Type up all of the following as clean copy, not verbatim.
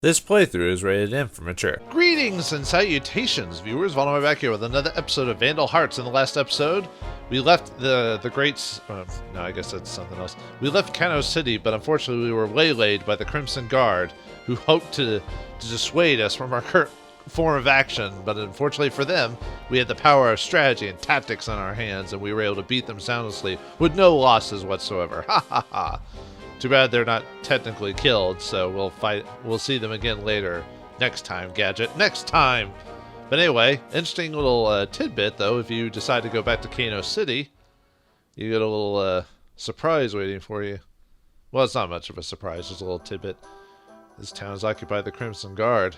This playthrough is rated M for mature. Greetings and salutations, viewers. Vauldemare back here with another episode of Vandal Hearts. In the last episode, we left the greats. No, I guess that's something else. We left Kano City, but unfortunately we were waylaid by the Crimson Guard, who hoped to dissuade us from our current form of action. But unfortunately for them, we had the power of strategy and tactics on our hands, and we were able to beat them soundlessly with no losses whatsoever. Ha ha ha. Too bad they're not technically killed, so we'll see them again later. Next time, Gadget. Next time! But anyway, interesting little tidbit, though. If you decide to go back to Kano City, you get a little surprise waiting for you. Well, it's not much of a surprise, just a little tidbit. This town is occupied by the Crimson Guard.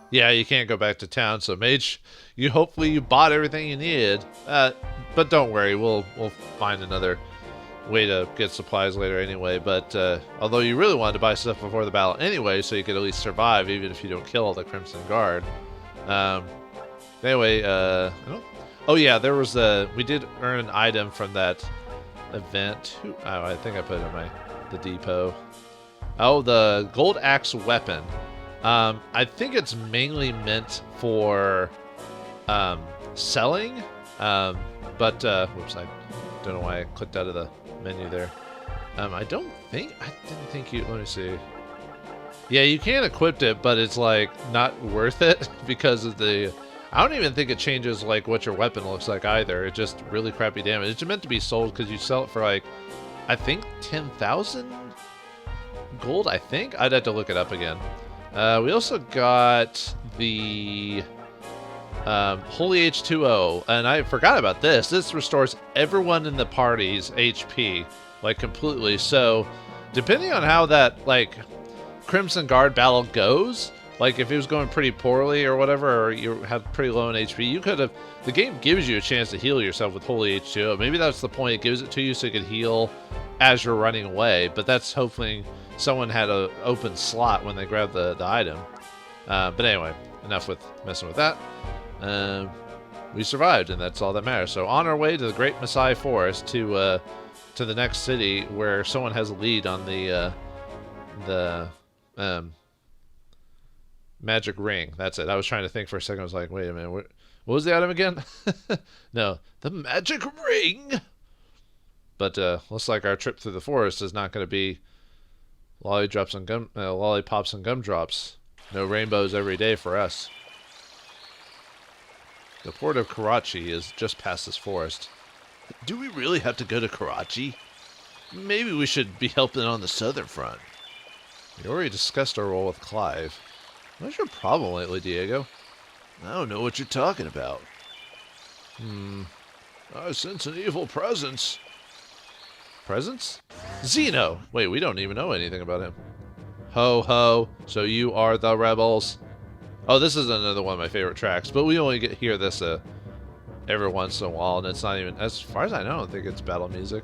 Yeah, you can't go back to town, so Mage, hopefully you bought everything you needed. But don't worry, we'll find another way to get supplies later anyway. But although you really wanted to buy stuff before the battle anyway, so you could at least survive even if you don't kill the Crimson Guard. Anyway, oh yeah, there was we did earn an item from that event. I think I put it in the depot. Oh, the gold axe weapon. I think it's mainly meant for selling, but whoops, I don't know why I clicked out of the menu there. I didn't think you, let me see. Yeah, you can equip it, but it's like not worth it because of I don't even think it changes like what your weapon looks like either. It's just really crappy damage. It's meant to be sold because you sell it for like, I think 10,000 gold, I think? I'd have to look it up again. We also got the Holy H2O, and I forgot about this. This restores everyone in the party's HP, like completely. So, depending on how that like Crimson Guard battle goes, like if it was going pretty poorly or whatever, or you had pretty low in HP, you could have. The game gives you a chance to heal yourself with Holy H2O. Maybe that's the point. It gives it to you so you can heal as you're running away. But that's hopefully someone had an open slot when they grabbed the item. But anyway, enough with messing with that. We survived, and that's all that matters. So on our way to the Great Masai Forest to the next city where someone has a lead on the magic ring. That's it. I was trying to think for a second. I was like, wait a minute, what was the item again? No, the magic ring. But looks like our trip through the forest is not going to be lollipops and gumdrops. No rainbows every day for us. The port of Karachi is just past this forest. Do we really have to go to Karachi? Maybe we should be helping on the southern front. We already discussed our role with Clive. What's your problem lately, Diego? I don't know what you're talking about. I sense an evil presence. Presence? Zeno! Wait, we don't even know anything about him. Ho ho, so you are the rebels. Oh, this is another one of my favorite tracks, but we only hear this every once in a while, and it's not even, as far as I know, I don't think it's battle music.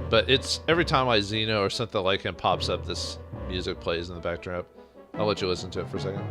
But it's, every time like Zeno or something like him pops up, this music plays in the backdrop. I'll let you listen to it for a second.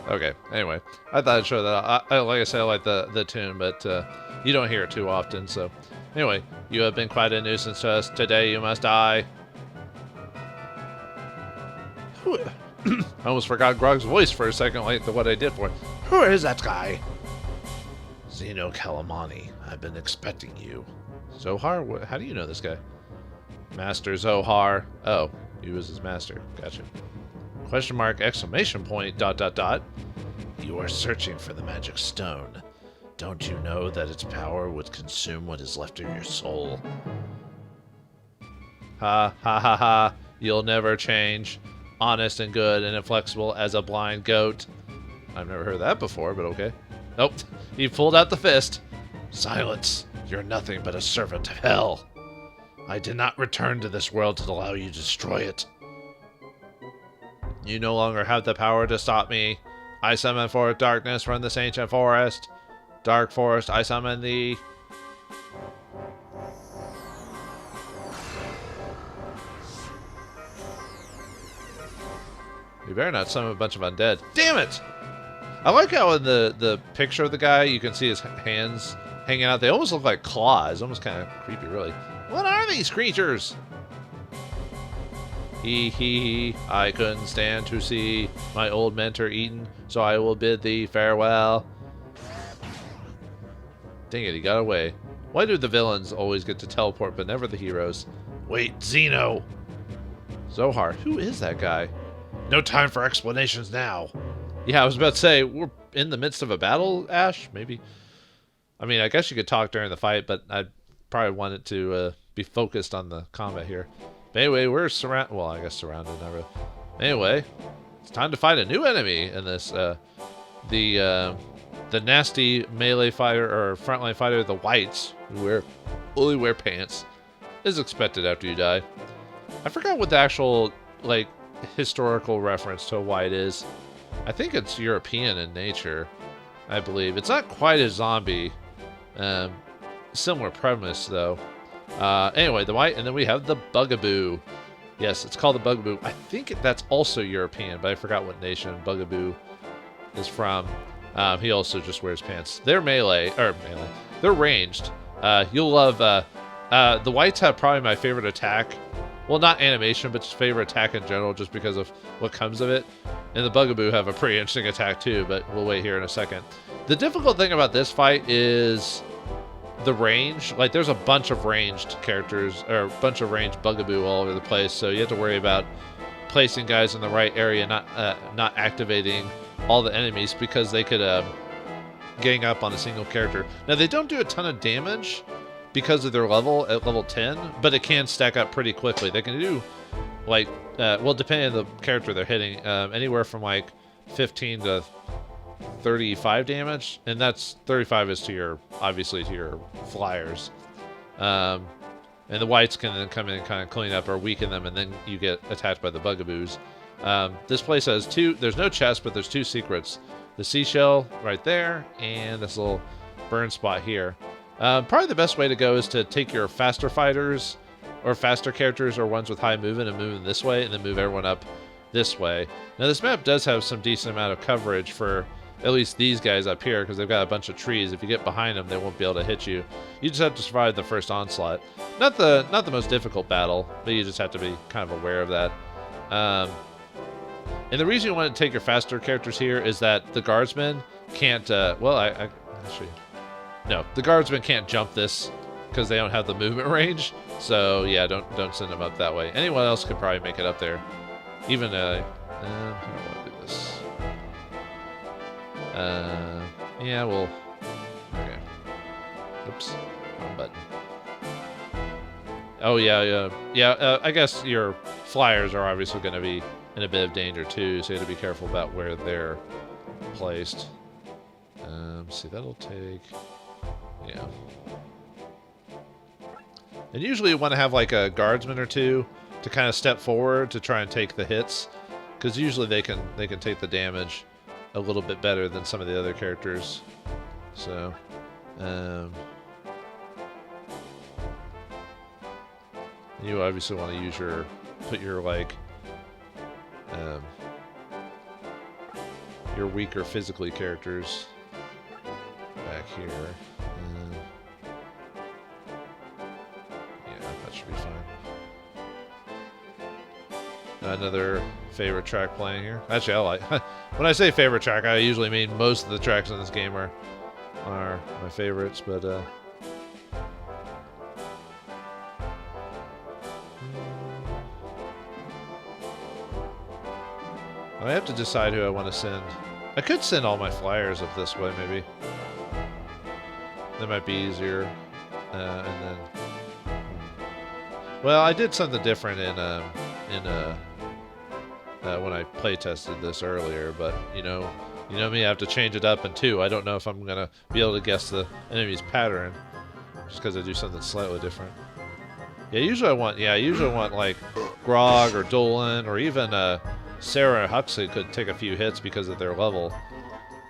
Okay, anyway, I thought I'd show that. Like I said, I like the tune, but you don't hear it too often, so. Anyway, you have been quite a nuisance to us. Today you must die. I almost forgot Grog's voice for a second, like what I did for it. Who is that guy? Zeno Calamani. I've been expecting you. Zohar? How do you know this guy? Master Zohar. Oh, he was his master. Gotcha. Question mark, exclamation point, ... You are searching for the magic stone. Don't you know that its power would consume what is left of your soul? Ha ha ha ha. You'll never change. Honest and good and inflexible as a blind goat. I've never heard that before, but okay. Nope. He pulled out the fist. Silence. You're nothing but a servant of hell. I did not return to this world to allow you to destroy it. You no longer have the power to stop me. I summon forth darkness from this ancient forest. Dark forest, I summon thee. You better not summon a bunch of undead. Damn it! I like how in the picture of the guy, you can see his hands hanging out. They almost look like claws. Almost kind of creepy, really. What are these creatures? Hee, I couldn't stand to see my old mentor eaten, so I will bid thee farewell. Dang it, he got away. Why do the villains always get to teleport, but never the heroes? Wait, Zeno! Zohar, who is that guy? No time for explanations now. Yeah, I was about to say, we're in the midst of a battle, Ash? Maybe. I mean, I guess you could talk during the fight, but I'd probably want it to be focused on the combat here. But anyway, we're surrounded. Well, I guess surrounded, not really. Anyway, it's time to fight a new enemy in this. The nasty melee fighter or frontline fighter, the Wights, who only wear pants, is expected after you die. I forgot what the actual like historical reference to a Wight is. I think it's European in nature. I believe it's not quite a zombie. Similar premise though. Anyway, the Wight, and then we have the Bugaboo. Yes, it's called the Bugaboo. I think that's also European, but I forgot what nation Bugaboo is from. He also just wears pants. They're melee. They're ranged. You'll love, the Wights have probably my favorite attack. Well, not animation, but just favorite attack in general, just because of what comes of it. And the Bugaboo have a pretty interesting attack too, but we'll wait here in a second. The difficult thing about this fight is the range. Like, there's a bunch of ranged characters, or a bunch of ranged Bugaboo all over the place, so you have to worry about placing guys in the right area, not activating all the enemies, because they could gang up on a single character. Now, they don't do a ton of damage because of their level at level 10, but it can stack up pretty quickly. They can do, like, well, depending on the character they're hitting, anywhere from like 15 to 35 damage, and that's 35 is to your, obviously, to your flyers. And the Wights can then come in and kind of clean up or weaken them, and then you get attacked by the Bugaboos. This place has there's no chest, but there's two secrets. The seashell right there, and this little burn spot here. Probably the best way to go is to take your faster fighters, or faster characters, or ones with high movement, and move them this way, and then move everyone up this way. Now, this map does have some decent amount of coverage for at least these guys up here, because they've got a bunch of trees. If you get behind them, they won't be able to hit you. You just have to survive the first onslaught. Not the most difficult battle, but you just have to be kind of aware of that. And the reason you want to take your faster characters here is that the guardsmen can't, well, actually, no, the guardsmen can't jump this because they don't have the movement range. So yeah, don't send them up that way. Anyone else could probably make it up there. Even, how do I want to do this? Yeah, well, okay. Oops, wrong button. Oh yeah. I guess your flyers are obviously going to be in a bit of danger too, so you have to be careful about where they're placed. See, that'll take, yeah. And usually you want to have like a guardsman or two to kind of step forward to try and take the hits, because usually they can take the damage a little bit better than some of the other characters. So, you obviously want to put your like, your weaker physically characters back here. Yeah, that should be fine. Another favorite track playing here. Actually, I like when I say favorite track, I usually mean most of the tracks in this game are my favorites, but I have to decide who I want to send. I could send all my flyers up this way, maybe. That might be easier. And then, well, I did something different when I play tested this earlier, but you know me, I have to change it up in 2. I don't know if I'm gonna be able to guess the enemy's pattern just because I do something slightly different. Yeah, usually I want like Grog or Dolan or even Sarah and Huxley could take a few hits because of their level.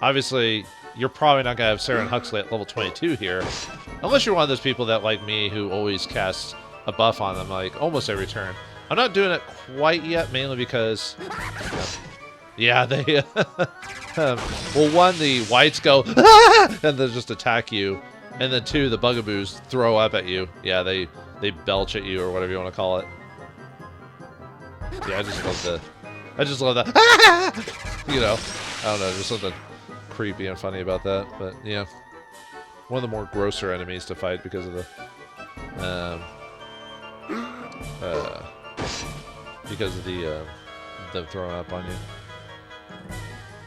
Obviously, you're probably not going to have Sarah and Huxley at level 22 here. Unless you're one of those people that, like me, who always casts a buff on them, like, almost every turn. I'm not doing it quite yet, mainly because... yeah, they... well, one, the Wights go, ah! And they just attack you. And then two, the Bugaboos throw up at you. Yeah, they belch at you, or whatever you want to call it. Yeah, I just love the... ah! You know, I don't know, there's something creepy and funny about that, but yeah, one of the more grosser enemies to fight because of the them throwing up on you.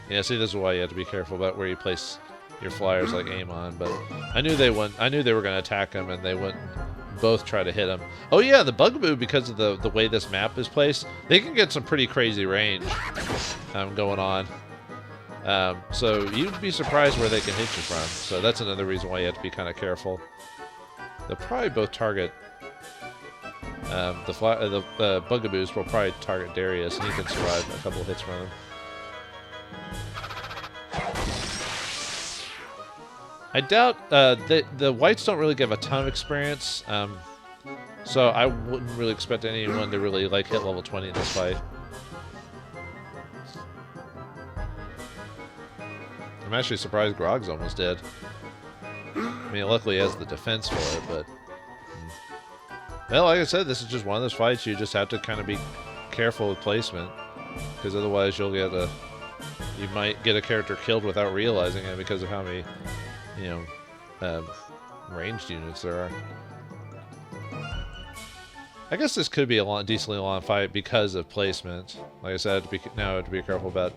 Yeah, see, this is why you have to be careful about where you place your flyers, like aim on. But I knew they wouldn't. I knew they were going to attack him, and they wouldn't both try to hit him. Oh yeah, the Bugaboo, because of the way this map is placed, they can get some pretty crazy range going on. So you'd be surprised where they can hit you from. So that's another reason why you have to be kind of careful. They'll probably both target the Bugaboos will probably target Darius, and he can survive a couple of hits from them. I doubt the Wights don't really give a ton of experience, so I wouldn't really expect anyone to really like hit level 20 in this fight. I'm actually surprised Grog's almost dead. I mean, luckily he has the defense for it, but... well, like I said, this is just one of those fights you just have to kind of be careful with placement, because otherwise you'll get you might get a character killed without realizing it because of how many, you know, ranged units there are. I guess this could be a decently long fight because of placement. Like I said, I have to be careful about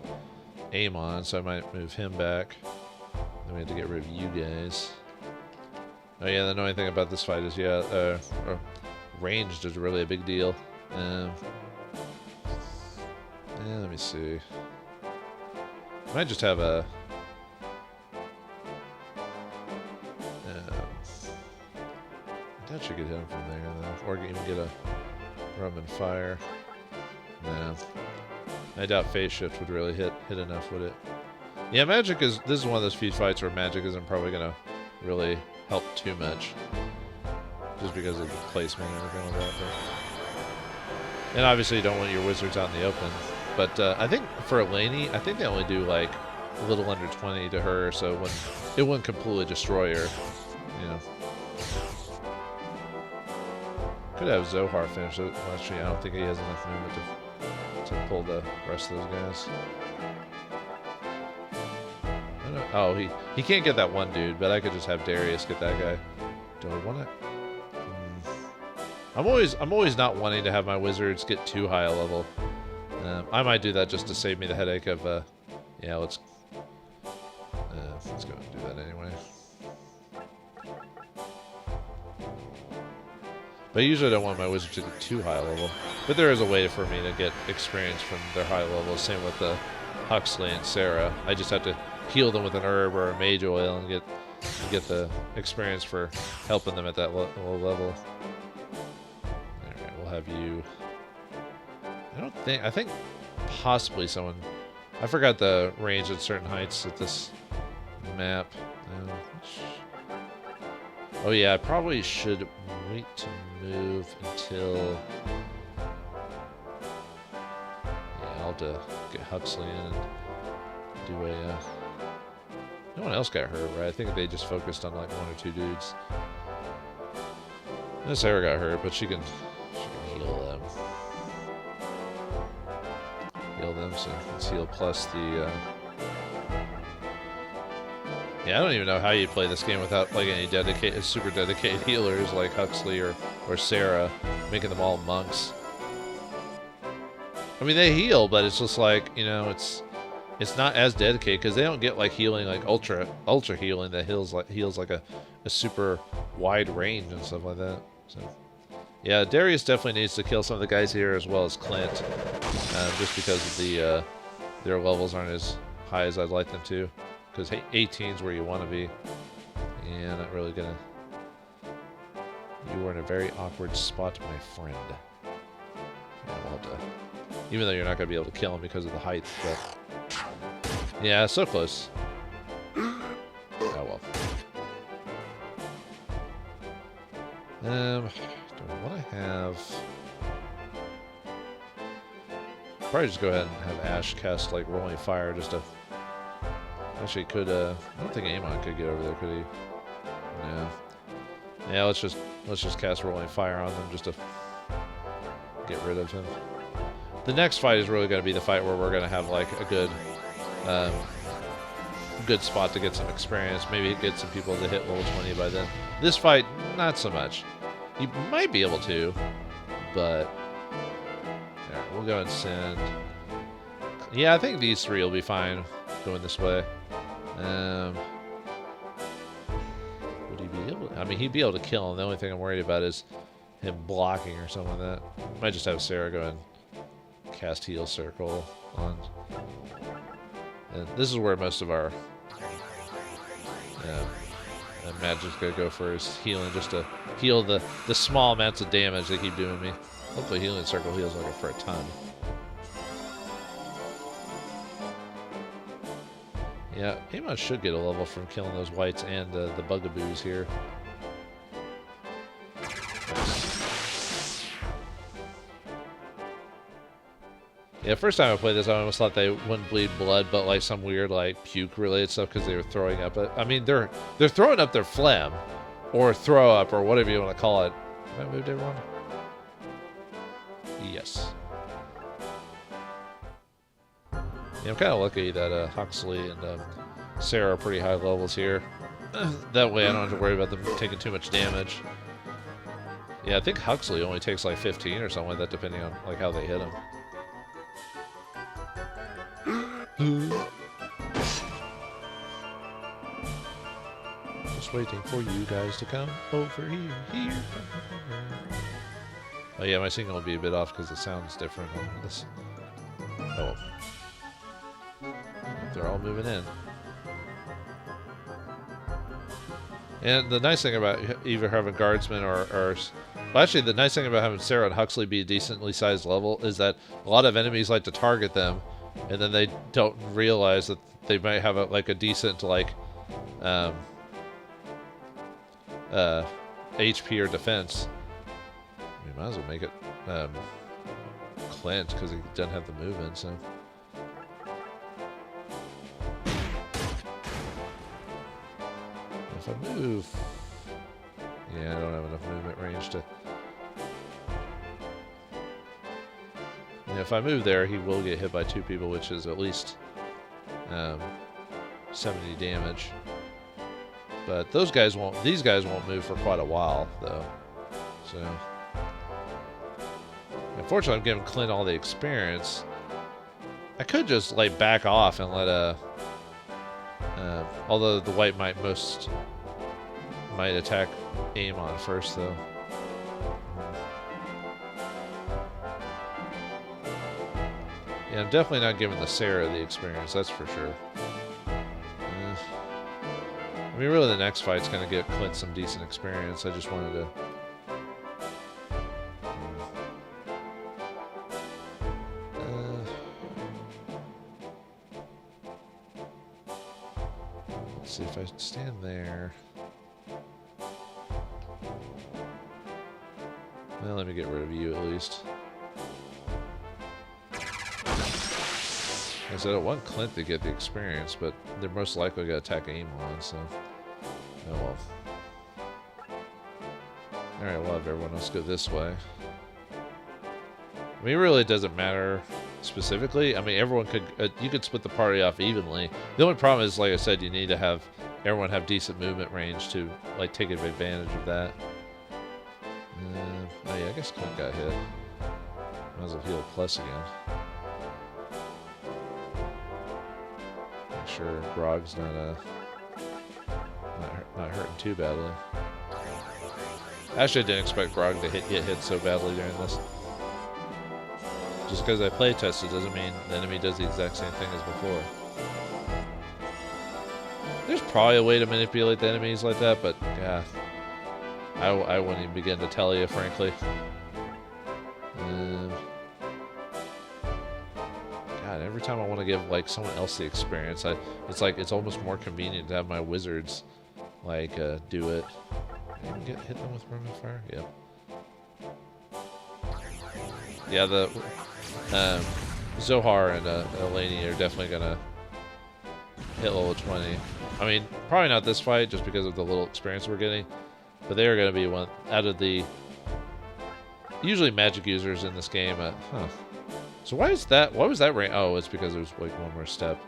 aim on, so I might move him back. Then we have to get rid of you guys. Oh yeah, the annoying thing about this fight is, yeah, ranged is really a big deal. Yeah, let me see. I might just have a... I doubt you could hit him from there, though. Or even get a rum and fire. No. I doubt phase shift would really hit enough, would it? Yeah, magic is... this is one of those few fights where magic isn't probably going to really help too much. Just because of the placement and everything like that. But... and obviously you don't want your wizards out in the open. But I think for Eleni, I think they only do like a little under 20 to her, so it wouldn't completely destroy her, you know. Could have Zohar finish it. Well, actually, I don't think he has enough movement to pull the rest of those guys. I don't, oh, he can't get that one dude, but I could just have Darius get that guy. Do I want it? I'm always not wanting to have my wizards get too high a level. I might do that just to save me the headache of, yeah, let's go and do that anyway. But I usually don't want my wizards to get too high a level. But there is a way for me to get experience from their high levels. Same with the Huxley and Sarah. I just have to heal them with an herb or a mage oil and get the experience for helping them at that low level. Alright, we'll have you... I think possibly someone... I forgot the range at certain heights at this map. Oh yeah, I probably should wait to move until... yeah, I'll have to get Huxley in and do a... no one else got hurt, right? I think they just focused on like one or two dudes. No, Sarah got hurt, but she can heal them. Heal them, so let's heal plus the... yeah, I don't even know how you play this game without like any super dedicated healers like Huxley or Sarah, making them all monks. I mean, they heal, but it's just like, you know, it's not as dedicated because they don't get like healing like ultra healing that heals like a super wide range and stuff like that. So yeah, Darius definitely needs to kill some of the guys here as well as Clint, just because of the their levels aren't as high as I'd like them to. Because 18's where you want to be. Yeah, not really gonna You were in a very awkward spot, my friend. Yeah, we'll have to... Even though you're not going to be able to kill him because of the height, but... Yeah, so close. Oh, well. Do I want to have... Probably just go ahead and have Ash cast, like, Rolling Fire just to... Actually, could, I don't think Amon could get over there, could he? No. Yeah, let's just cast Rolling Fire on them just to get rid of him. The next fight is really going to be the fight where we're going to have, like, a good spot to get some experience. Maybe get some people to hit level 20 by then. This fight, not so much. You might be able to, but... Alright, we'll go and send... Yeah, I think these three will be fine going this way. Would he be able to... I mean, he'd be able to kill him. The only thing I'm worried about is him blocking or something like that. Might just have Sarah go and cast Heal Circle on... And this is where most of our magic's gonna go for is healing, just to heal the small amounts of damage they keep doing me. Hopefully Healing Circle heals like for a ton. Yeah, Amon should get a level from killing those Wights and the bugaboos here. Yeah, first time I played this, I almost thought they wouldn't bleed blood, but like some weird like puke-related stuff because they were throwing up. I mean, they're throwing up their phlegm, or throw up, or whatever you want to call it. Have I moved everyone? Yes. Yeah, I'm kind of lucky that Huxley and Sarah are pretty high levels here. That way I don't have to worry about them taking too much damage. Yeah, I think Huxley only takes like 15 or something like that, depending on like how they hit him. Just waiting for you guys to come over here. Oh yeah, my signal will be a bit off because the sound's different on this. Oh, they're all moving in. And the nice thing about either having guardsmen or well, actually, the nice thing about having Sarah and Huxley be a decently sized level is that a lot of enemies like to target them, and then they don't realize that they might have a decent like HP or defense. We might as well make it Clint because he doesn't have the movement. So if I move, yeah, I don't have enough movement range to. And if I move there, he will get hit by 2 people, which is at least 70 damage. But those guys won't. These guys won't move for quite a while, though. So, unfortunately, I'm giving Clint all the experience. I could just like back off and let although the Wight might attack Amon first, though. Yeah, I'm definitely not giving the Sarah the experience, that's for sure. I mean, really, the next fight's going to get Clint some decent experience. I just wanted to... let's see if I stand there. Well, let me get rid of you at least. I said I want Clint to get the experience, but they're most likely going to attack Amon, so... Oh well. Alright, we'll have everyone else go this way. I mean, it really doesn't matter specifically. I mean, everyone could... you could split the party off evenly. The only problem is, like I said, you need to have everyone have decent movement range to, like, take advantage of that. Oh yeah, I guess Clint got hit. Might as well heal plus again. Make sure Grog's not hurting too badly. Actually, I didn't expect Grog to get hit so badly during this. Just because I play tested doesn't mean the enemy does the exact same thing as before. There's probably a way to manipulate the enemies like that, but yeah. I wouldn't even begin to tell you, frankly. God, every time I want to give like someone else the experience, it's like it's almost more convenient to have my wizards like do it. Can you hit them with Roman Fire? Yep. Yeah, the Zohar and Eleni are definitely gonna hit level 20. I mean, probably not this fight just because of the little experience we're getting, but they are gonna be one out of the usually magic users in this game. So why is that? Why was that rank? Oh, it's because there's like one more step.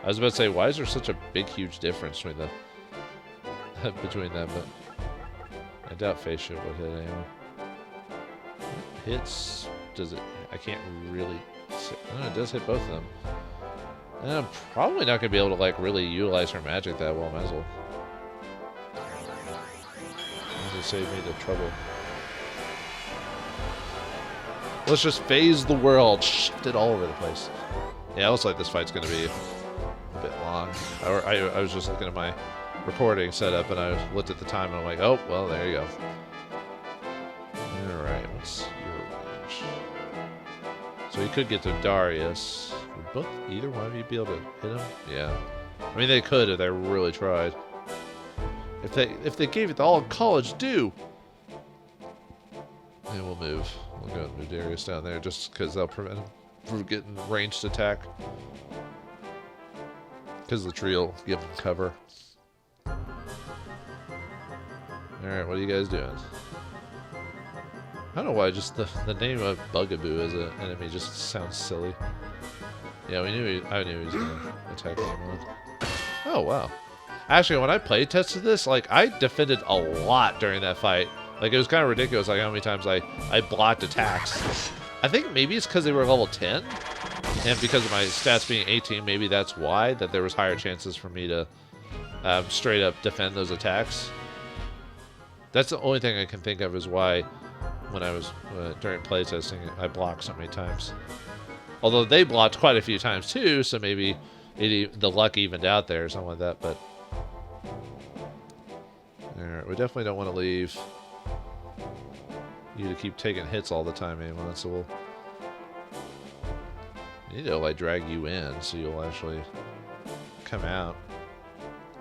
I was about to say, why is there such a big, huge difference between the between them? But I doubt face shift would hit anyway. Hits? Does it? I can't really. No, it does hit both of them. And I'm probably not gonna be able to like really utilize her magic that well. Might as well. Might as well save me the trouble. Let's just phase the world, shift it all over the place. Yeah, it looks like this fight's gonna be a bit long. I was just looking at my recording setup and I looked at the time and I'm like, oh, well, there you go. Alright, what's your range? So you could get to Darius. Would either one of you be able to hit him? Yeah. I mean, they could if they really tried. If they gave it the all college due. And we'll move. We'll go and move Darius down there just because that'll prevent him from getting ranged attack. Because the tree will give him cover. Alright, what are you guys doing? I don't know why just the name of Bugaboo as an enemy just sounds silly. Yeah, I knew he was going to attack him. Oh, wow. Actually, when I play tested this, like, I defended a lot during that fight. Like, it was kind of ridiculous, like, how many times I blocked attacks. I think maybe it's because they were level 10, and because of my stats being 18, maybe that's why, that there was higher chances for me to straight up defend those attacks. That's the only thing I can think of is why, when I was, during playtesting, I blocked so many times. Although they blocked quite a few times, too, so maybe the luck evened out there or something like that, but... Alright, we definitely don't want to leave you to keep taking hits all the time, Amon, so we'll need to like drag you in so you'll actually come out.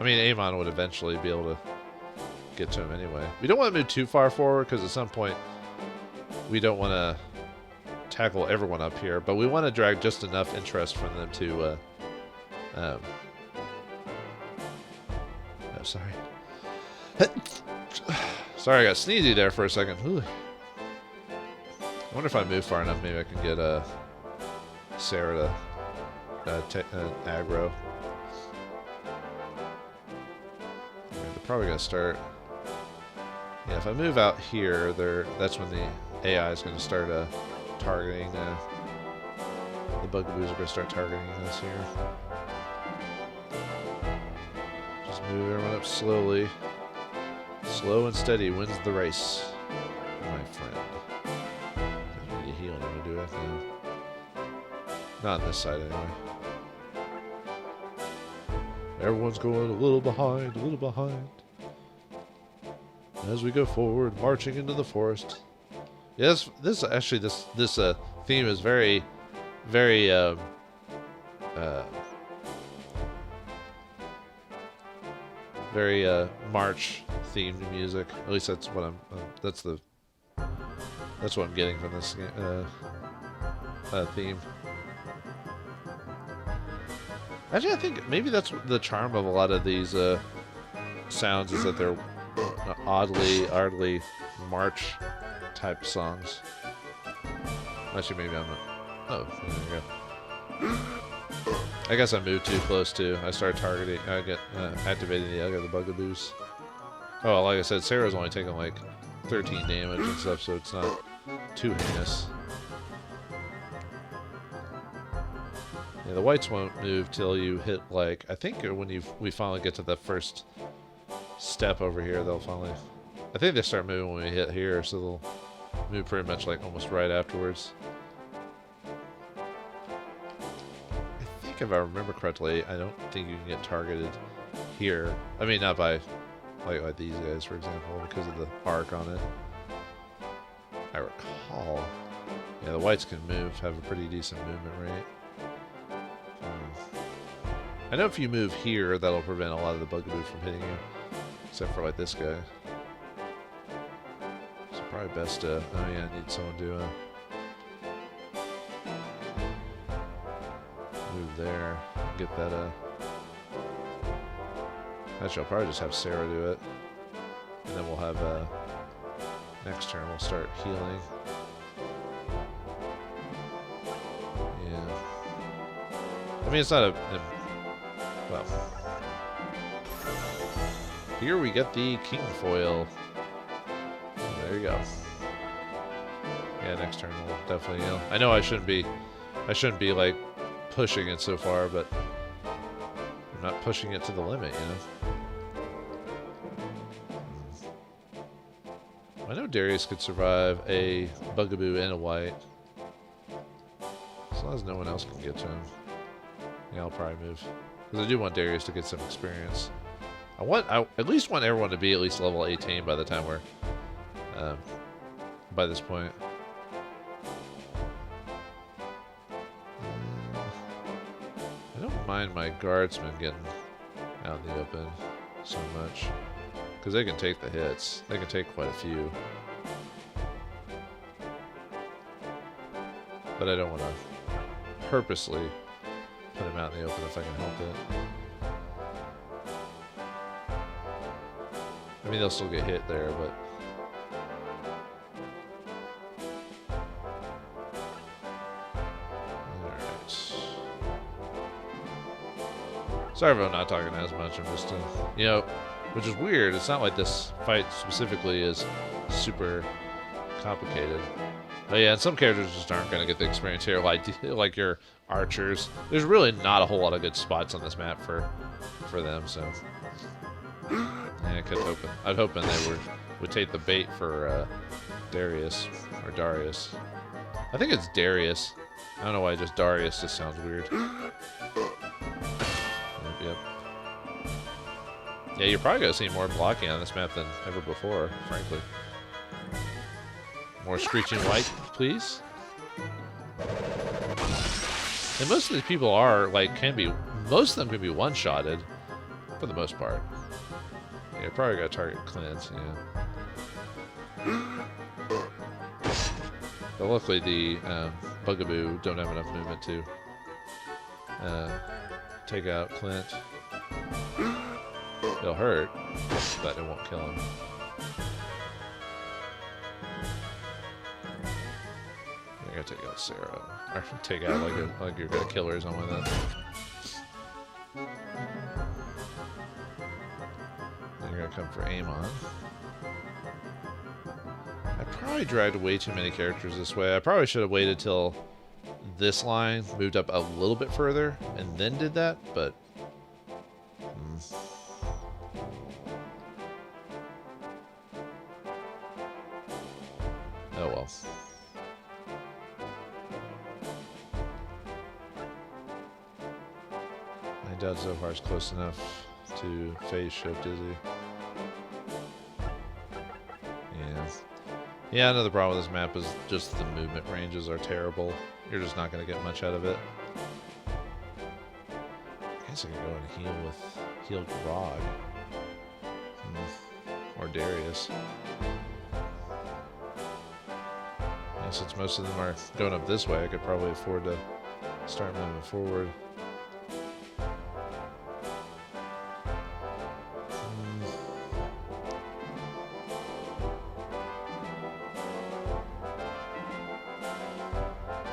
I mean, Amon would eventually be able to get to him anyway. We don't want to move too far forward because at some point we don't want to tackle everyone up here, but we want to drag just enough interest from them to oh, sorry. Sorry, I got sneezy there for a second. Ooh. I wonder if I move far enough, maybe I can get Sarah to aggro. They're probably going to start... Yeah, if I move out here, that's when the AI is going to start targeting... the Bugaboos are going to start targeting us here. Just move everyone up slowly. Slow and steady wins the race, my friend. I need to heal him to do it. No. Not on this side, anyway. Everyone's going a little behind, as we go forward, marching into the forest. Yes, this theme is very, very very March themed music. At least that's what that's what I'm getting from this theme. Actually, I think maybe that's the charm of a lot of these sounds is that they're oddly March type songs. Actually, maybe I'm not. Oh, there you go. I guess I moved too close too. I started targeting. I get activating the other Bugaboos. Oh, like I said, Sarah's only taking like 13 damage and stuff, so it's not too heinous. Yeah, the Wights won't move till you hit like I think when we finally get to the first step over here, they'll finally. I think they start moving when we hit here, so they'll move pretty much like almost right afterwards. If I remember correctly, I don't think you can get targeted here. I mean, not by Like these guys, for example, because of the arc on it. I recall. Yeah, the Wights can move, have a pretty decent movement rate. I know if you move here, that'll prevent a lot of the bugaboo from hitting you. Except for like this guy. So probably best to... Oh yeah, I need someone to move there. Get that... Actually, I'll probably just have Sarah do it. And then we'll have... next turn we'll start healing. Yeah. I mean, it's not well. Here we get the King Foil. There you go. Yeah, next turn we'll definitely heal. I know I shouldn't be like pushing it so far, but I'm not pushing it to the limit, you know. I know Darius could survive a bugaboo and a white. As long as no one else can get to him. Yeah, I'll probably move. Because I do want Darius to get some experience. I at least want everyone to be at least level 18 by the time we're... by this point. I don't mind my guardsmen getting out in the open so much. Because they can take the hits. They can take quite a few. But I don't want to purposely put them out in the open if I can help it. I mean, they'll still get hit there, but... Alright. Sorry if I'm not talking as much. I'm just, you know... Which is weird. It's not like this fight specifically is super complicated. But yeah, and some characters just aren't going to get the experience here, like your archers. There's really not a whole lot of good spots on this map for them, so... Yeah, I'd hoping they would take the bait for Darius, or Darius. I think it's Darius. I don't know why just Darius just sounds weird. Yep. Yeah, you're probably going to see more blocking on this map than ever before, frankly. More screeching white, please. And most of these people are, like, most of them can be one-shotted, for the most part. Yeah, you're probably going to target Clint, yeah. But luckily the Bugaboo don't have enough movement to take out Clint. It'll hurt, but it won't kill him. You're gonna take out Sarah, or take out like you're gonna kill her or something like that. Then you're gonna come for Amon. I probably dragged way too many characters this way. I probably should have waited till this line moved up a little bit further and then did that, but. Oh well. I doubt Zohar's close enough to phase shift, is he? Yeah. Yeah, another problem with this map is just the movement ranges are terrible. You're just not going to get much out of it. I guess I could go and heal Grog. Or Darius. Since most of them are going up this way, I could probably afford to start moving forward.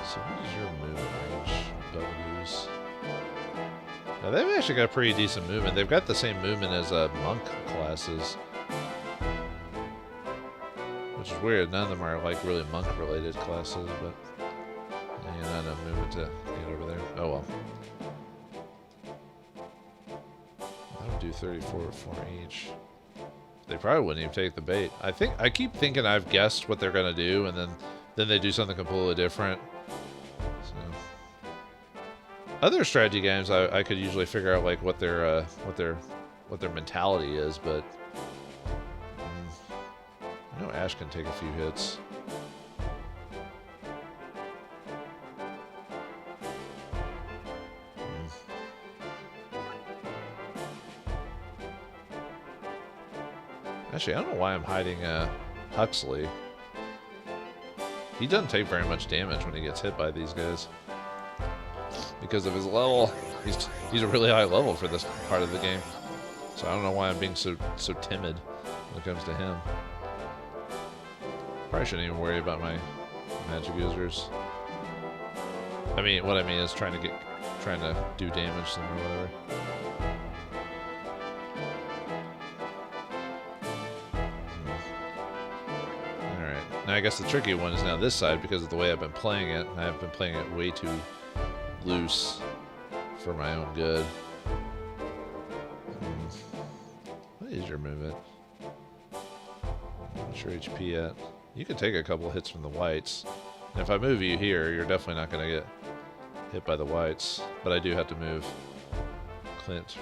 So what is your movement range, Bugaboos? Now they've actually got pretty decent movement. They've got the same movement as monk classes. Which is weird. None of them are like really monk-related classes, but yeah, not enough movement to get over there. Oh well. I would do 34 for each. They probably wouldn't even take the bait. I keep thinking I've guessed what they're gonna do, and then they do something completely different. So other strategy games, I could usually figure out like what their mentality is, but Ash can take a few hits. Actually, I don't know why I'm hiding Huxley. He doesn't take very much damage when he gets hit by these guys. Because of his level. He's a really high level for this part of the game. So I don't know why I'm being so timid when it comes to him. Probably shouldn't even worry about my magic users. I mean, what I mean is trying to do damage to them or whatever. Now I guess the tricky one is now this side because of the way I've been playing it. I've been playing it way too loose for my own good. What is your movement? What's your HP at? You can take a couple hits from the Wights. And if I move you here, you're definitely not going to get hit by the Wights. But I do have to move Clint.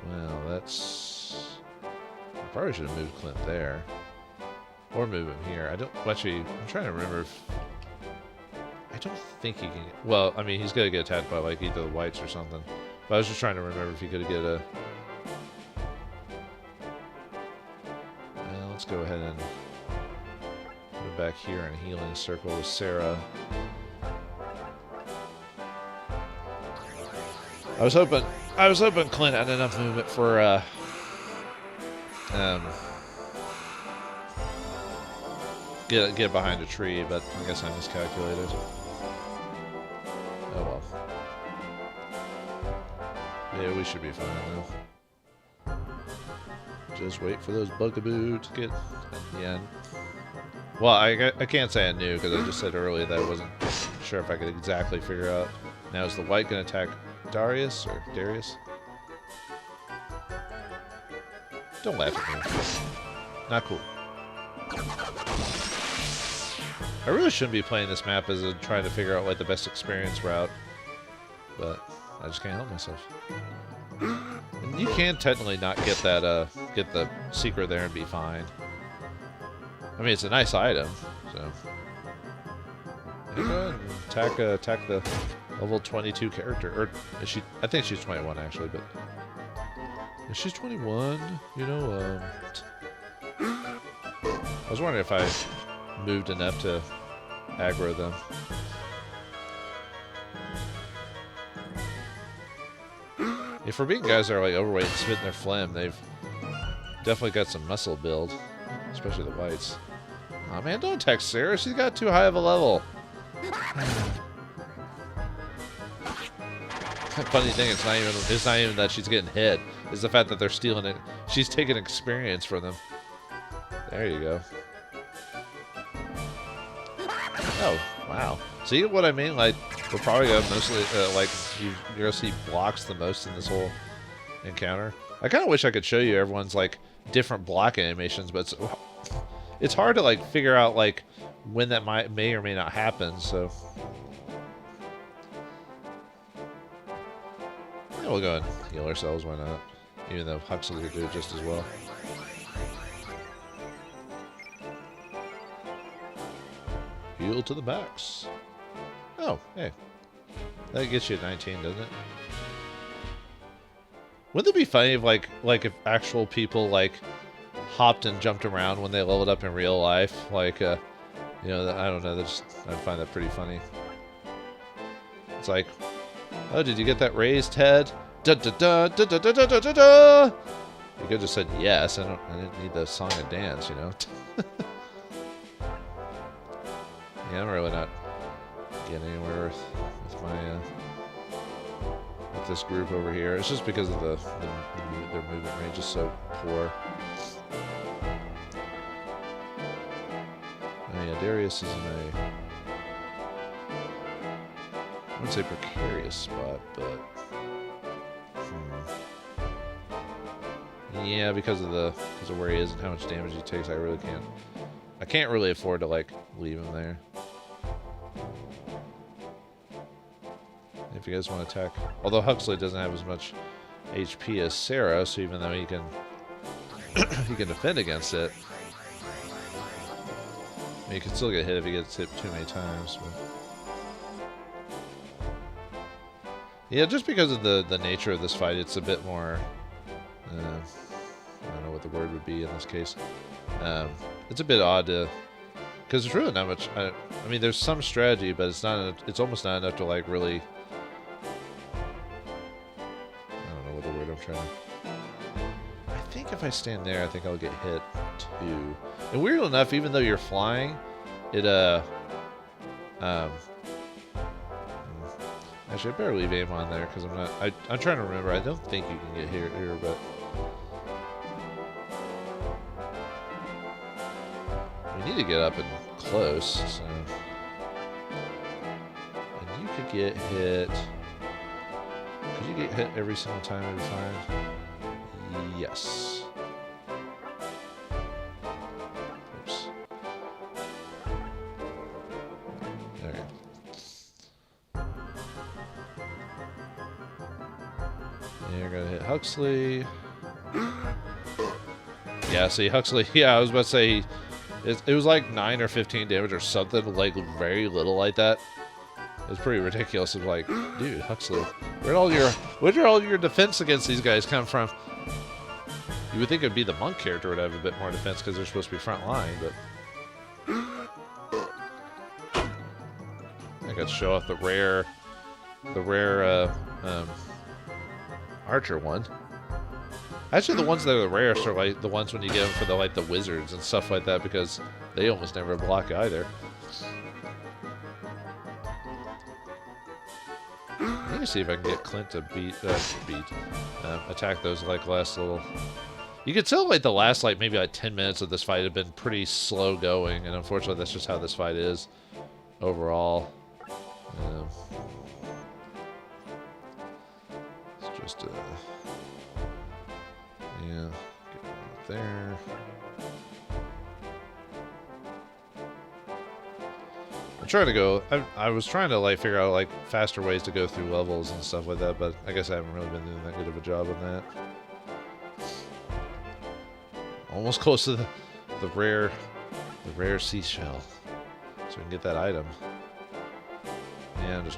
Well, that's... Probably should have moved Clint there. Or move him here. I don't... Actually, I'm trying to remember if... I don't think he can... Well, I mean, he's going to get attacked by, like, either the Wights or something. But I was just trying to remember if he could get a... Well, let's go ahead and... Put him back here in a healing circle with Sarah. I was hoping Clint had enough movement for, get behind a tree, but I guess I miscalculated. Oh well. Yeah, we should be fine though. Just wait for those bugaboo to get at the end. Well, I can't say I knew because I just said earlier that I wasn't sure if I could exactly figure out. Now is the Wight going to attack Darius or Darius? Don't laugh at me. Not cool. I really shouldn't be playing this map as a trying to figure out like the best experience route, but I just can't help myself. And you can technically not get that get the secret there and be fine. I mean, it's a nice item, so. Yeah, go ahead and attack the level 22 character, or is she? I think she's 21 actually, but. If she's 21, you know, I was wondering if I moved enough to aggro them. If we're being guys that are like overweight and spitting their phlegm, they've definitely got some muscle build, especially the Wights. Oh man, don't attack Sarah, she's got too high of a level. Funny thing, it's not even that she's getting hit. It's the fact that they're stealing it. She's taking experience from them. There you go. Oh, wow. See what I mean? Like, we're probably gonna mostly like you're gonna see blocks the most in this whole encounter. I kind of wish I could show you everyone's like different block animations, but it's hard to like figure out like when that may or may not happen. So. Yeah, we'll go and heal ourselves, why not? Even though Huxley would do it just as well. Heal to the max. Oh, hey. That gets you at 19, doesn't it? Wouldn't it be funny if, like if actual people, like, hopped and jumped around when they leveled up in real life? Like, you know, I don't know, I'd find that pretty funny. It's like, oh, did you get that raised head? Da da da da da da da da da da. You could have just said yes. I didn't need the song and dance, you know. Yeah, I'm really not getting anywhere with my with this group over here. It's just because of their movement range is so poor. Oh yeah, Darius is in a I wouldn't say precarious spot, but yeah, because of where he is and how much damage he takes, I can't really afford to like leave him there. If you guys want to attack, although Huxley doesn't have as much HP as Sarah, so even though he can he can defend against it. I mean, he can still get hit if he gets hit too many times. But... yeah, just because of the nature of this fight, it's a bit more... I don't know what the word would be in this case. It's a bit odd to... because there's really not much... I mean, there's some strategy, but it's not. It's almost not enough to, like, really... I don't know what the word I'm trying to... I think if I stand there, I think I'll get hit, too. And weirdly enough, even though you're flying, it, actually, I better leave aim on there, because I'm not... I'm trying to remember. I don't think you can get here, but... we need to get up and close, so... and you could get hit... could you get hit every single time every time? Yes. Oops. Okay. Yeah, you're gonna hit Huxley. Yeah, see, Huxley... yeah, I was about to say... it was like 9 or 15 damage or something, like very little like that. It's pretty ridiculous. It's like, dude, Huxley, where'd all your defense against these guys come from? You would think it'd be the monk character would have a bit more defense because they're supposed to be front line, but I got to show off the rare archer one. Actually, the ones that are the rarest are like the ones when you get them for the the wizards and stuff like that, because they almost never block either. Let me see if I can get Clint to attack those like last little. You could tell like the last maybe 10 minutes of this fight have been pretty slow going, and unfortunately that's just how this fight is overall. It's just yeah, get one up there. I'm trying to go. I was trying to figure out faster ways to go through levels and stuff like that, but I guess I haven't really been doing that good of a job on that. Almost close to the rare seashell, so we can get that item. Yeah, I'm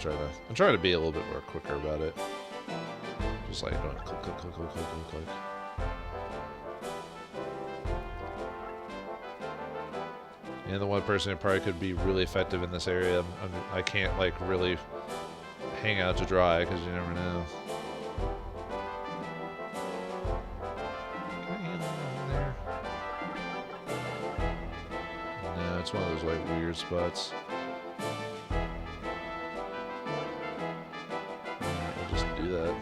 trying to be a little bit more quicker about it. Just going click, click, click, click, click, click, click. And the one person who probably could be really effective in this area, I can't really hang out to dry because you never know. Can I handle him there? No, it's one of those weird spots. Alright, we'll just do that.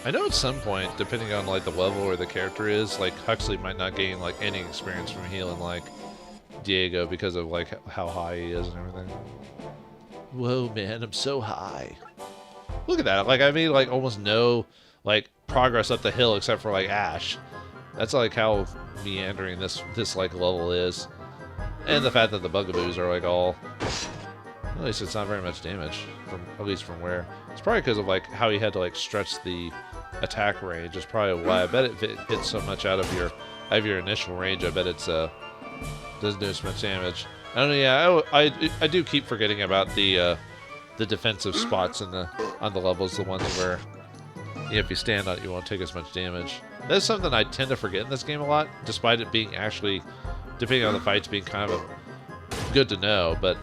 I know at some point, depending on the level where the character is, Huxley might not gain any experience from healing Diego because of how high he is and everything. Whoa, man, I'm so high. Look at that. I mean, almost no progress up the hill except for Ash. That's how meandering this level is. And the fact that the bugaboos are all, at least it's not very much damage, at least from where. It's probably because of how he had to stretch the attack range. Is probably why. I bet it hits so much out of your initial range. I bet it's doesn't do as much damage. I don't know. Yeah, I do keep forgetting about the defensive spots on the levels, the ones where if you stand on it, you won't take as much damage. That's something I tend to forget in this game a lot, despite it being actually, depending on the fights, being kind of good to know. But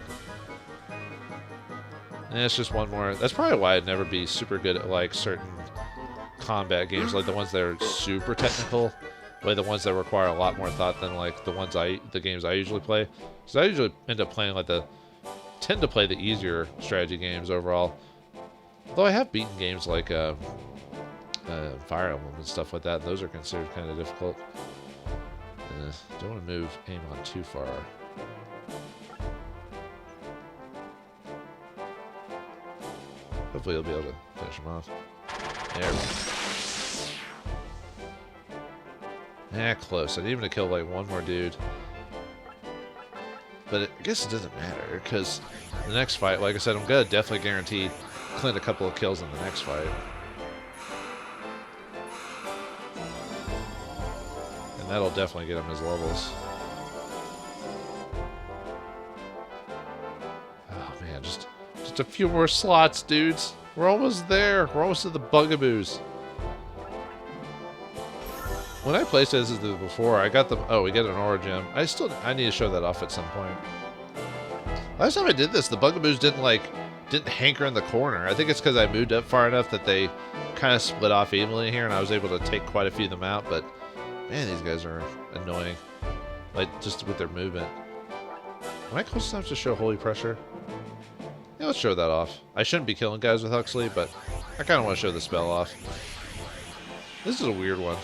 it's just one more. That's probably why I'd never be super good at certain combat games, the ones that are super technical, the ones that require a lot more thought than the games I usually play. So I usually end up playing tend to play the easier strategy games overall. Though I have beaten games like Fire Emblem and stuff like that. Those are considered kind of difficult. Don't want to move aim on too far. Hopefully you'll be able to finish him off. There we go. Close. I need him to kill one more dude. But I guess it doesn't matter, because the next fight, like I said, I'm going to definitely guarantee Clint a couple of kills in the next fight. That'll definitely get him his levels. Oh man, just a few more slots, dudes. We're almost there. We're almost to the bugaboos. When I played this before, I got the... Oh, we get an aura gem. I need to show that off at some point. Last time I did this, the bugaboos didn't hanker in the corner. I think it's because I moved up far enough that they kind of split off evenly here, and I was able to take quite a few of them out, but man, these guys are annoying. Like, just with their movement. Am I close enough to show Holy Pressure? Yeah, let's show that off. I shouldn't be killing guys with Huxley, but I kind of want to show the spell off. This is a weird one.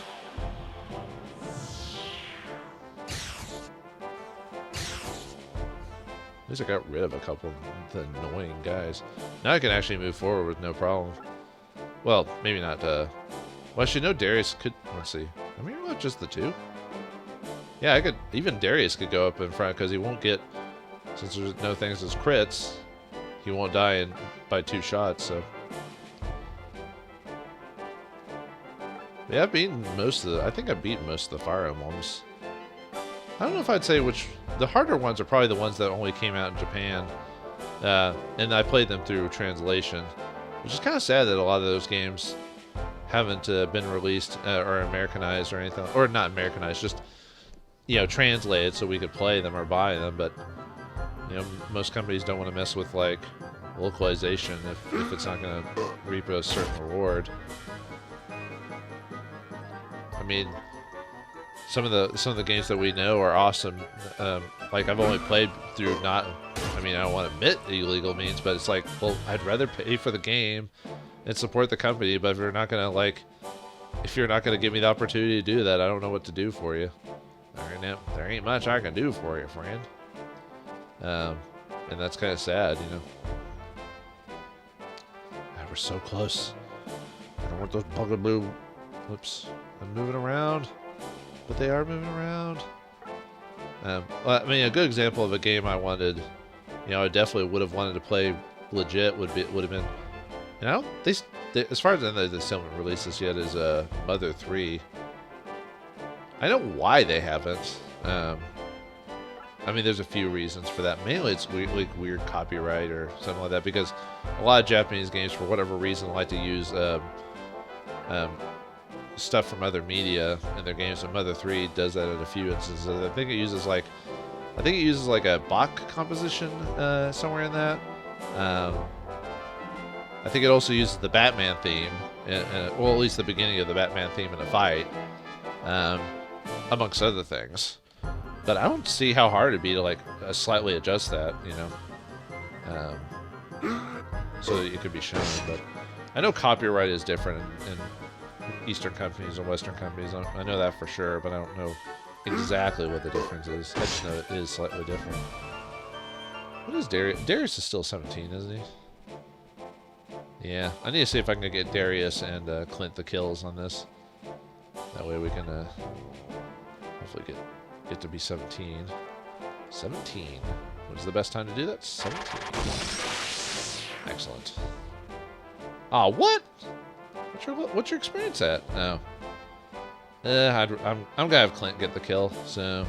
At least I got rid of a couple of the annoying guys. Now I can actually move forward with no problem. Well, maybe not. Well, actually, no, Darius could... Let's see. I mean, not just the two. Yeah, I could... Even Darius could go up in front because he won't get... Since there's no things as crits, he won't die by 2 shots, so... Yeah, I've beaten most of the... I think I've beaten most of the Fire Emblems. I don't know if I'd say which... The harder ones are probably the ones that only came out in Japan. And I played them through translation. Which is kind of sad that a lot of those games haven't been released or Americanized or anything. Or not Americanized, just, you know, translated so we could play them or buy them. But, you know, most companies don't want to mess with, like, localization if it's not going to reap a certain reward. I mean... Some of the games that we know are awesome. Like, I've only played through not... I mean, I don't want to admit illegal means, but it's like, well, I'd rather pay for the game and support the company, but if you're not going to, like... If you're not going to give me the opportunity to do that, I don't know what to do for you. Right now, there ain't much I can do for you, friend. And that's kind of sad, you know. God, we're so close. I don't want those bugaboo... Whoops. I'm moving around. But they are moving around. Well, I mean, a good example of a game I wanted, you know, I definitely would have wanted to play legit would have been, you know, they as far as I know, they still haven't released this yet, is Mother 3. I know why they haven't. I mean, there's a few reasons for that. Mainly, it's weird copyright or something like that, because a lot of Japanese games, for whatever reason, like to use stuff from other media in their games, and Mother 3 does that in a few instances. I think it uses like a Bach composition somewhere in that. I think it also uses the Batman theme, well, at least the beginning of the Batman theme in a fight, amongst other things. But I don't see how hard it'd be to like slightly adjust that, you know, so that it could be shown. But I know copyright is different in Eastern companies and Western companies. I know that for sure, but I don't know exactly what the difference is. I just know it is slightly different. What is Darius? Darius is still 17, isn't he? Yeah, I need to see if I can get Darius and Clint the kills on this. That way we can hopefully get to be 17. 17. What is the best time to do that? 17. Excellent. Ah, what? What's your experience at? Oh. I'm gonna have Clint get the kill, so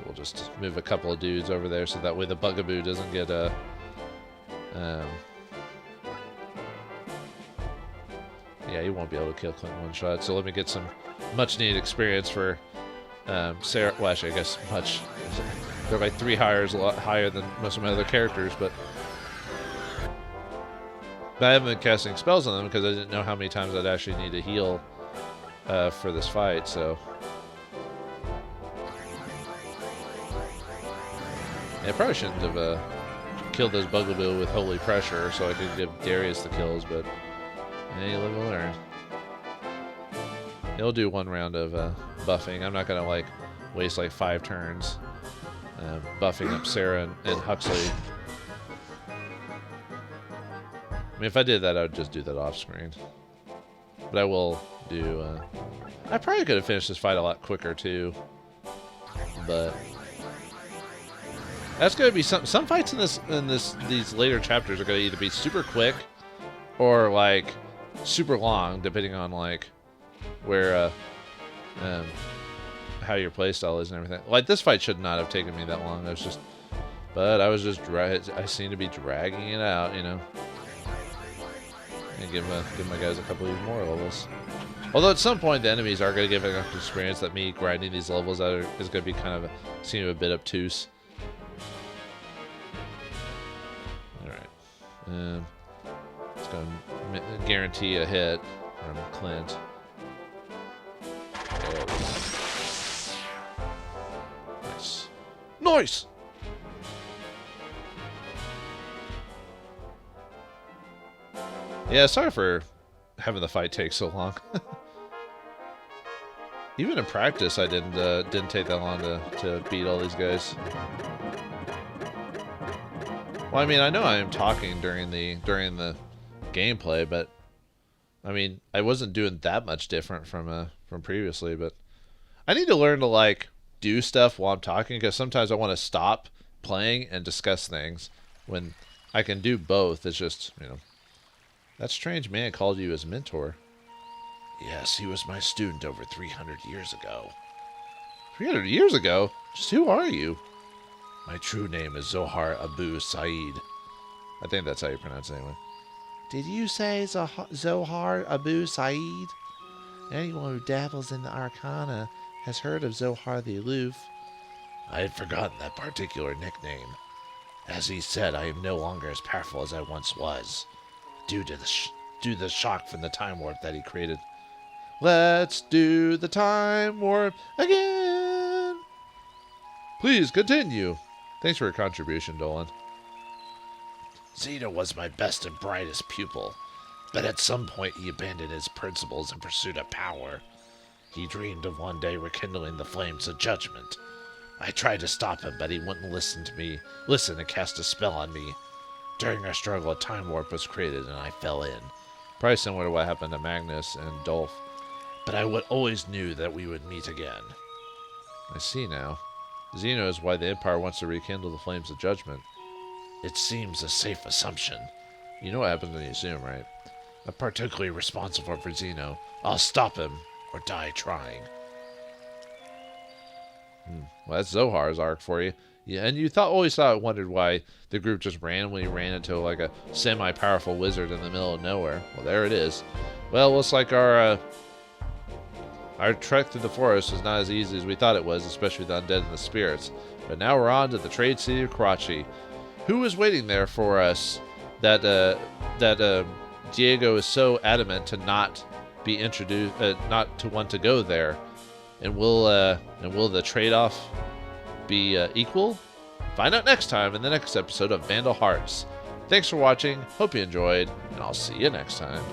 we'll just move a couple of dudes over there so that way the bugaboo doesn't get yeah, he won't be able to kill Clint in one shot. So let me get some much needed experience for Sarah. Well, actually, I guess much. They're like 3 hires, a lot higher than most of my other characters, but I haven't been casting spells on them because I didn't know how many times I'd actually need to heal for this fight, so... Yeah, I probably shouldn't have killed those bugaboo with Holy Pressure so I could give Darius the kills, but... Yeah, you live and learn. He'll do 1 round of buffing. I'm not going to, like, waste, like, 5 turns buffing up Sarah and Huxley. I mean, if I did that, I would just do that off screen. But I will do... I probably could have finished this fight a lot quicker, too. But... That's going to be some fights in these later chapters are going to either be super quick or, like, super long, depending on, like, where... how your playstyle is and everything. Like, this fight should not have taken me that long. But I was just I seem to be dragging it out, you know. And give my guys a couple even more levels. Although at some point the enemies are going to give enough experience that me grinding these levels out is going to be kind of seem a bit obtuse. Alright. It's going to guarantee a hit from Clint. Nice. Nice! Yeah, sorry for having the fight take so long. Even in practice, I didn't take that long to beat all these guys. Well, I mean, I know I am talking during the gameplay, but I mean, I wasn't doing that much different from previously. But I need to learn to like do stuff while I'm talking, because sometimes I want to stop playing and discuss things when I can do both. It's just, you know, that strange man called you his mentor. Yes, he was my student over 300 years ago. 300 years ago? Just who are you? My true name is Zohar Abu Said. I think that's how you pronounce it anyway. Did you say Zohar Abu Said? Anyone who dabbles in the arcana has heard of Zohar the Aloof. I had forgotten that particular nickname. As he said, I am no longer as powerful as I once was, due to the shock from the time warp that he created. Let's do the time warp again. Please continue. Thanks for your contribution, Dolan. Zeno was my best and brightest pupil, but at some point he abandoned his principles in pursuit of power. He dreamed of one day rekindling the flames of judgment. I tried to stop him, but he wouldn't listen and cast a spell on me. During our struggle, a time warp was created, and I fell in. Probably similar to what happened to Magnus and Dolph. But I always knew that we would meet again. I see now. Zeno is why the Empire wants to rekindle the flames of judgment. It seems a safe assumption. You know what happens when you assume, right? I'm particularly responsible for Zeno. I'll stop him, or die trying. Well, that's Zohar's arc for you. Yeah, and you always wondered why the group just randomly ran into like a semi-powerful wizard in the middle of nowhere. Well, there it is. Well, looks like our trek through the forest was not as easy as we thought it was, especially the undead and the spirits. But now we're on to the trade city of Karachi. Who is waiting there for us that Diego is so adamant to not be introduced, not to want to go there? And will the trade-off be equal? Find out next time in the next episode of Vandal Hearts. Thanks for watching, hope you enjoyed, and I'll see you next time.